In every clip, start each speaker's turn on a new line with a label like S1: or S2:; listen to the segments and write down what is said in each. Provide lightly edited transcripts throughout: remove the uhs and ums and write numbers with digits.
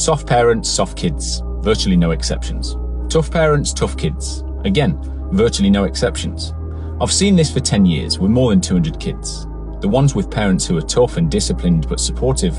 S1: Soft parents, soft kids, virtually no exceptions. Tough parents, tough kids, again, virtually no exceptions. I've seen this for 10 years with more than 200 kids. The ones with parents who are tough and disciplined but supportive,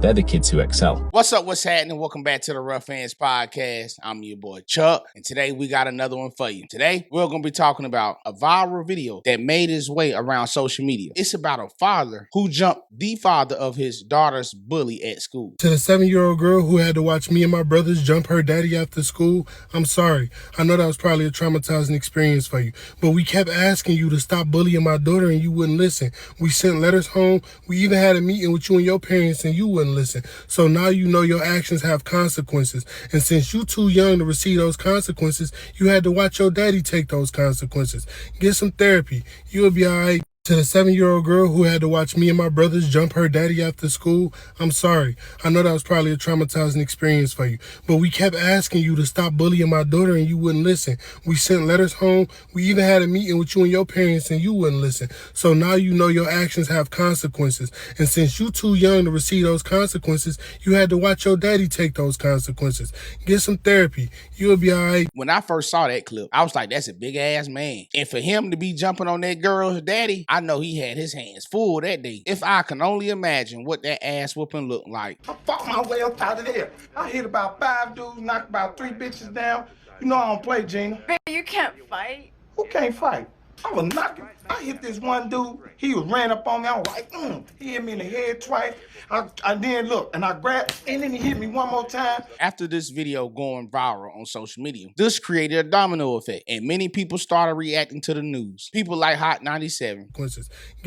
S1: they're the kids who excel.
S2: What's up? What's happening? Welcome back to the Roughhandspodcast. I'm your boy Chuck, and today we got another one for you. Today, we're going to be talking about a viral video that made its way around social media. It's about a father who jumped the father of his daughter's bully at school.
S3: To the 7-year-old girl who had to watch me and my brothers jump her daddy after school, I'm sorry. I know that was probably a traumatizing experience for you, but we kept asking you to stop bullying my daughter and you wouldn't listen. We sent letters home. We even had a meeting with you and your parents and you wouldn't listen. So now you know your actions have consequences. And since you too young to receive those consequences, you had to watch your daddy take those consequences. Get some therapy. You'll be all right. To the 7-year-old girl who had to watch me and my brothers jump her daddy after school, I'm sorry. I know that was probably a traumatizing experience for you, but we kept asking you to stop bullying my daughter and you wouldn't listen. We sent letters home. We even had a meeting with you and your parents and you wouldn't listen. So now you know your actions have consequences. And since you too young to receive those consequences, you had to watch your daddy take those consequences. Get some therapy. You'll be all right.
S2: When I first saw that clip, I was like, that's a big ass man. And for him to be jumping on that girl's daddy, I know he had his hands full that day. If I can only imagine what that ass whooping looked like.
S4: I fought my way up out of there. I hit about 5 dudes, knocked about 3 bitches down. You know I don't play, Gina.
S5: Man, you can't fight.
S4: Who can't fight? I was knocking. I hit this one dude. He ran up on me. I was like, He hit me in the head twice. I then look, and I grabbed, and then he hit me one more time.
S2: After this video going viral on social media, this created a domino effect, and many people started reacting to the news. People like Hot 97.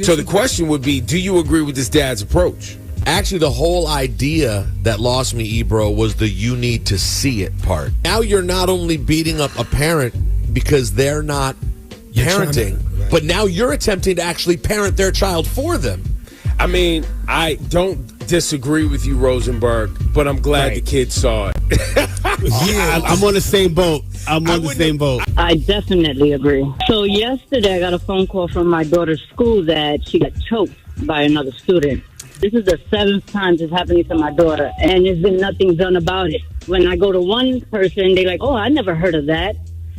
S6: So the question would be, do you agree with this dad's approach? Actually, the whole idea that lost me, Ebro, was the you need to see it part. Now you're not only beating up a parent because they're not parenting, but now you're attempting to actually parent their child for them.
S7: I mean, I don't disagree with you, Rosenberg, but I'm glad the kids saw it.
S8: Yeah, I'm on the same boat.
S9: I definitely agree. So yesterday I got a phone call from my daughter's school that she got choked by another student. This is the 7th time this is happening to my daughter, and there's been nothing done about it. When I go to one person, they're like, oh, I never heard of that.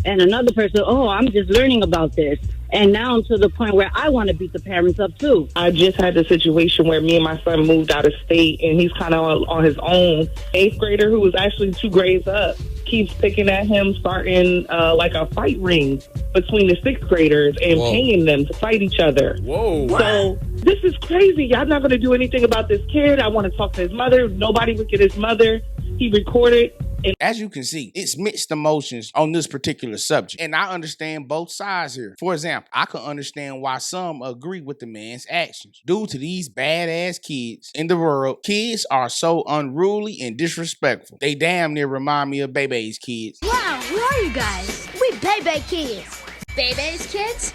S9: And another person, oh, I'm just learning about this. And now I'm to the point where I want to beat the parents up, too.
S10: I just had the situation where me and my son moved out of state, and he's kind of on his own. 8th grader, who was actually 2 grades up, keeps picking at him, starting like a fight ring between the 6th graders and paying them to fight each other.
S7: Whoa.
S10: So this is crazy. Y'all not going to do anything about this kid. I want to talk to his mother. Nobody would get his mother. He recorded.
S2: And as you can see, it's mixed emotions on this particular subject. And I understand both sides here. For example, I can understand why some agree with the man's actions. Due to these badass kids in the world, kids are so unruly and disrespectful. They damn near remind me of Bebe's kids.
S11: Wow, where are you guys? We Bebe kids. Bebe's kids?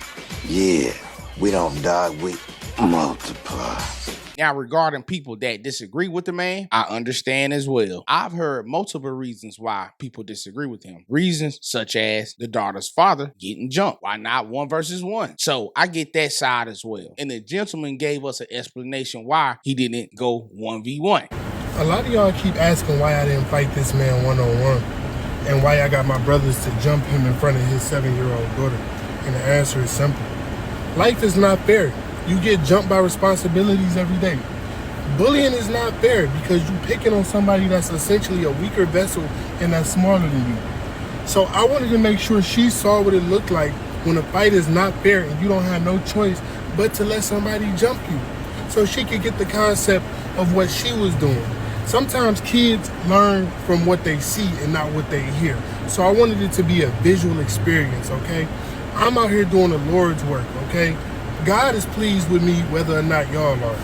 S12: Yeah, we don't die, we multiply.
S2: Now, regarding people that disagree with the man, I understand as well. I've heard multiple reasons why people disagree with him. Reasons such as the daughter's father getting jumped. Why not 1 versus 1? So I get that side as well. And the gentleman gave us an explanation why he didn't go 1v1.
S3: A lot of y'all keep asking why I didn't fight this man one-on-one and why I got my brothers to jump him in front of his 7-year-old daughter. And the answer is simple. Life is not fair. You get jumped by responsibilities every day. Bullying is not fair because you're picking on somebody that's essentially a weaker vessel and that's smaller than you. So I wanted to make sure she saw what it looked like when a fight is not fair and you don't have no choice but to let somebody jump you, so she could get the concept of what she was doing. Sometimes kids learn from what they see and not what they hear. So I wanted it to be a visual experience, okay? I'm out here doing the Lord's work, okay? God is pleased with me whether or not y'all are.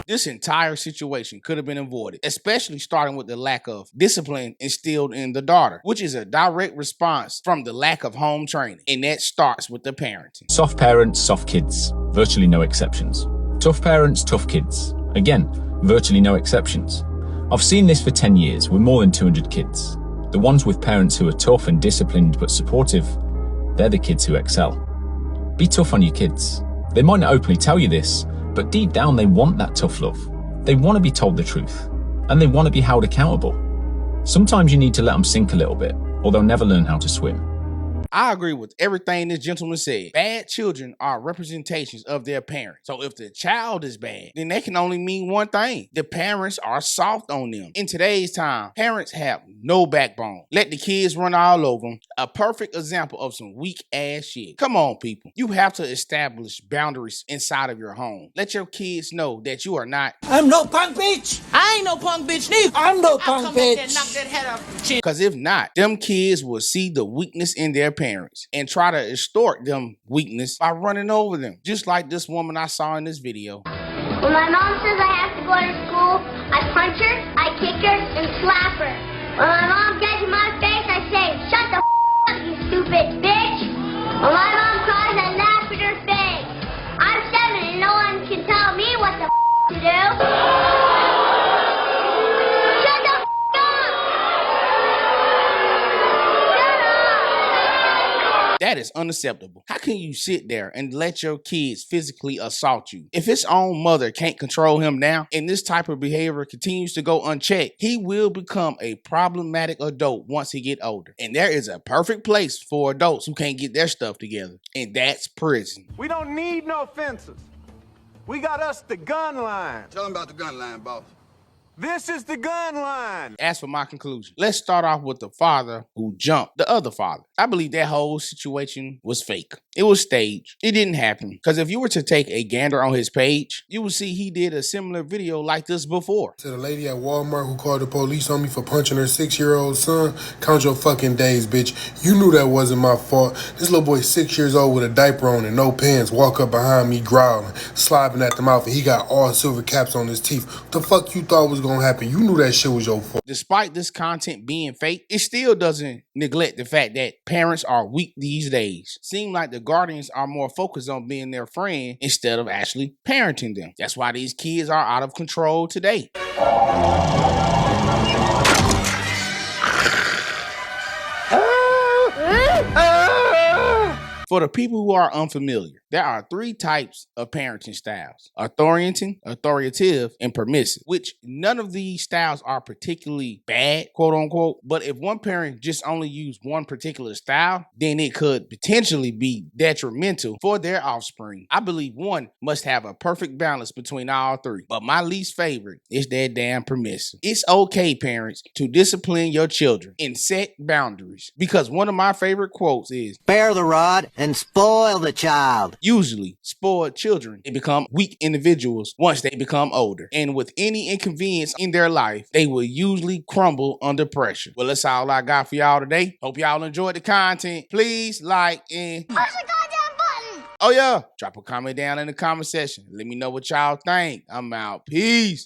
S2: This entire situation could have been avoided, especially starting with the lack of discipline instilled in the daughter, which is a direct response from the lack of home training, and that starts with the parenting.
S1: Soft parents, soft kids, virtually no exceptions. Tough parents, tough kids, again, virtually no exceptions. I've seen this for 10 years with more than 200 kids. The ones with parents who are tough and disciplined but supportive, they're the kids who excel. Be tough on your kids. They might not openly tell you this, but deep down they want that tough love. They want to be told the truth, and they want to be held accountable. Sometimes you need to let them sink a little bit, or they'll never learn how to swim.
S2: I agree with everything this gentleman said. Bad children are representations of their parents. So if the child is bad, then that can only mean one thing. The parents are soft on them. In today's time, parents have no backbone. Let the kids run all over them. A perfect example of some weak ass shit. Come on, people. You have to establish boundaries inside of your home. Let your kids know that you are not.
S5: I'm no punk bitch. I ain't no punk bitch neither. I'm no punk bitch. And knock that head off.
S2: Because if not, them kids will see the weakness in their parents and try to extort them weakness by running over them. Just like this woman I saw in this video.
S11: When my mom says I have to go to school, I punch her, I kick her, and slap her. When my mom gets in my face, I say, shut the up, you stupid bitch. When my mom cries, I laugh in her face. I'm 7 and no one can tell me what the to do.
S2: That is unacceptable. How can you sit there and let your kids physically assault you? If his own mother can't control him now, and this type of behavior continues to go unchecked, he will become a problematic adult once he get older. And there is a perfect place for adults who can't get their stuff together, and that's prison.
S13: We don't need no fences. We got us the gun line.
S12: Tell him about the gun line, boss.
S13: This is the gun line.
S2: As for my conclusion, let's start off with the father who jumped the other father. I believe that whole situation was fake. It was staged. It didn't happen. Because if you were to take a gander on his page, you would see he did a similar video like this before.
S3: To the lady at Walmart who called the police on me for punching her 6-year-old son, count your fucking days, bitch. You knew that wasn't my fault. This little boy 6 years old with a diaper on and no pants walk up behind me growling, slobbing at the mouth, and he got all silver caps on his teeth. What the fuck you thought was gonna happen? You knew that shit was your fault.
S2: Despite this content being fake, it still doesn't neglect the fact that parents are weak these days. Seem like the guardians are more focused on being their friend instead of actually parenting them. That's why these kids are out of control today. For the people who are unfamiliar, there are 3 types of parenting styles: authoritarian, authoritative, and permissive, which none of these styles are particularly bad, quote unquote. But if one parent just only used one particular style, then it could potentially be detrimental for their offspring. I believe one must have a perfect balance between all 3. But my least favorite is that damn permissive. It's okay, parents, to discipline your children and set boundaries. Because one of my favorite quotes is,
S14: "Spare the rod and spoil the child."
S2: Usually, spoiled children, they become weak individuals once they become older. And with any inconvenience in their life, they will usually crumble under pressure. Well, that's all I got for y'all today. Hope y'all enjoyed the content. Please like and...
S11: Push the goddamn button!
S2: Oh yeah, drop a comment down in the comment section. Let me know what y'all think. I'm out. Peace.